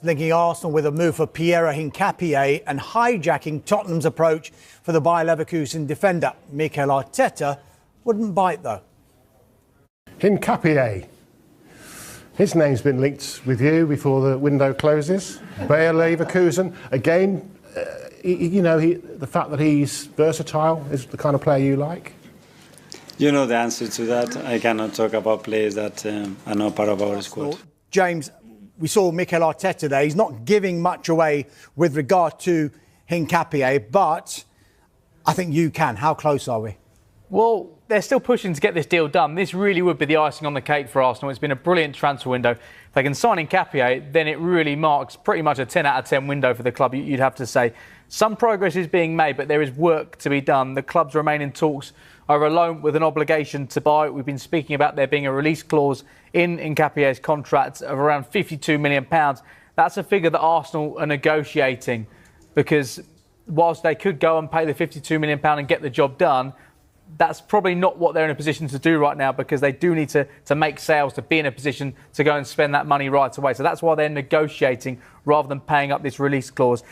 Linking Arsenal with a move for Piero Hincapie and hijacking Tottenham's approach for the Bayer Leverkusen defender. Mikel Arteta wouldn't bite though. Hincapie. His name's been linked with you before the window closes. Bayer Leverkusen. Again, the fact that he's versatile is the kind of player you like? You know the answer to that. I cannot talk about players that are not part of our squad. James, we saw Mikel Arteta there. He's not giving much away with regard to Hincapie, but I think you can. How close are we? Well, they're still pushing to get this deal done. This really would be the icing on the cake for Arsenal. It's been a brilliant transfer window. If they can sign Hincapie, then it really marks pretty much a 10 out of 10 window for the club, you'd have to say. Some progress is being made, but there is work to be done. The clubs remain in talks over a loan with an obligation to buy. We've been speaking about there being a release clause in Hincapie's contract of around £52 million. That's a figure that Arsenal are negotiating because whilst they could go and pay the £52 million and get the job done, that's probably not what they're in a position to do right now because they do need to make sales to be in a position to go and spend that money right away. So that's why they're negotiating rather than paying up this release clause.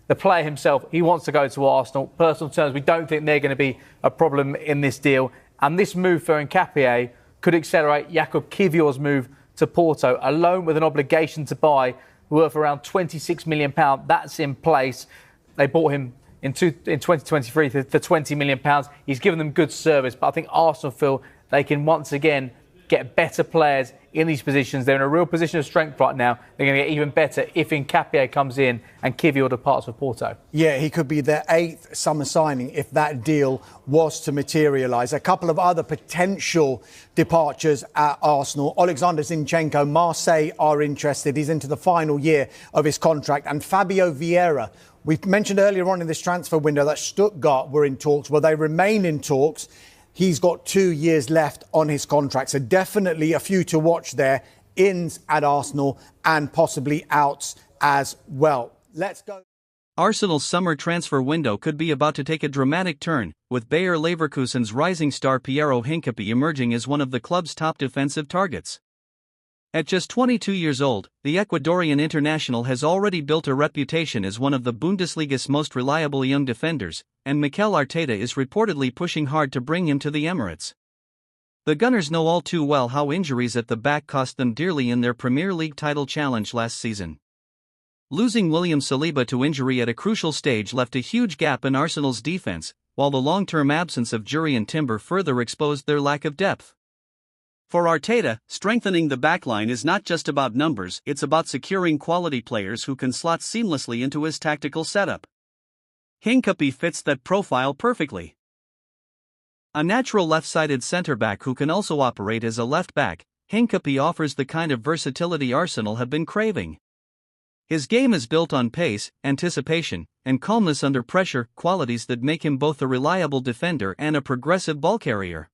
The player himself, he wants to go to Arsenal. Personal terms, we don't think they're going to be a problem in this deal. And this move for Hincapie could accelerate Jakub Kiwior's move to Porto. A loan with an obligation to buy worth around £26 million. That's in place. They bought him in 2023 for £20 million. He's given them good service, but I think Arsenal feel they can once again get better players in these positions. They're in a real position of strength right now. They're going to get even better if Hincapie comes in and Kiwior departs for Porto. Yeah, he could be their 8th summer signing if that deal was to materialise. A couple of other potential departures at Arsenal. Alexander Zinchenko, Marseille are interested. He's into the final year of his contract. And Fabio Vieira. We mentioned earlier on in this transfer window that Stuttgart were in talks. Well, they remain in talks. He's got 2 years left on his contract. So definitely a few to watch there. Ins at Arsenal and possibly outs as well. Let's go. Arsenal's summer transfer window could be about to take a dramatic turn, with Bayer Leverkusen's rising star Piero Hincapie emerging as one of the club's top defensive targets. At just 22 years old, the Ecuadorian international has already built a reputation as one of the Bundesliga's most reliable young defenders, and Mikel Arteta is reportedly pushing hard to bring him to the Emirates. The Gunners know all too well how injuries at the back cost them dearly in their Premier League title challenge last season. Losing William Saliba to injury at a crucial stage left a huge gap in Arsenal's defense, while the long-term absence of Jurriën Timber further exposed their lack of depth. For Arteta, strengthening the backline is not just about numbers, it's about securing quality players who can slot seamlessly into his tactical setup. Hincapie fits that profile perfectly. A natural left-sided centre-back who can also operate as a left-back, Hincapie offers the kind of versatility Arsenal have been craving. His game is built on pace, anticipation, and calmness under pressure, qualities that make him both a reliable defender and a progressive ball carrier.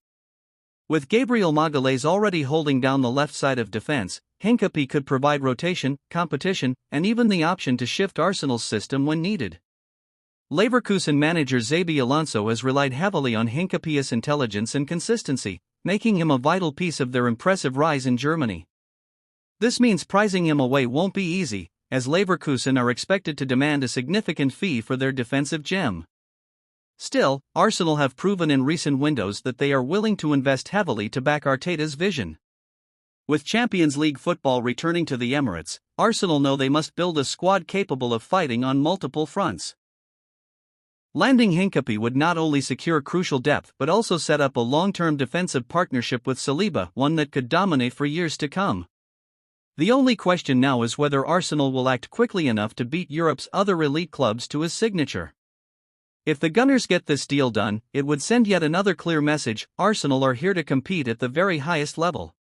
With Gabriel Magalhaes already holding down the left side of defense, Hincapie could provide rotation, competition, and even the option to shift Arsenal's system when needed. Leverkusen manager Xabi Alonso has relied heavily on Hincapie's intelligence and consistency, making him a vital piece of their impressive rise in Germany. This means prizing him away won't be easy, as Leverkusen are expected to demand a significant fee for their defensive gem. Still, Arsenal have proven in recent windows that they are willing to invest heavily to back Arteta's vision. With Champions League football returning to the Emirates, Arsenal know they must build a squad capable of fighting on multiple fronts. Landing Hincapie would not only secure crucial depth but also set up a long-term defensive partnership with Saliba, one that could dominate for years to come. The only question now is whether Arsenal will act quickly enough to beat Europe's other elite clubs to his signature. If the Gunners get this deal done, it would send yet another clear message: Arsenal are here to compete at the very highest level.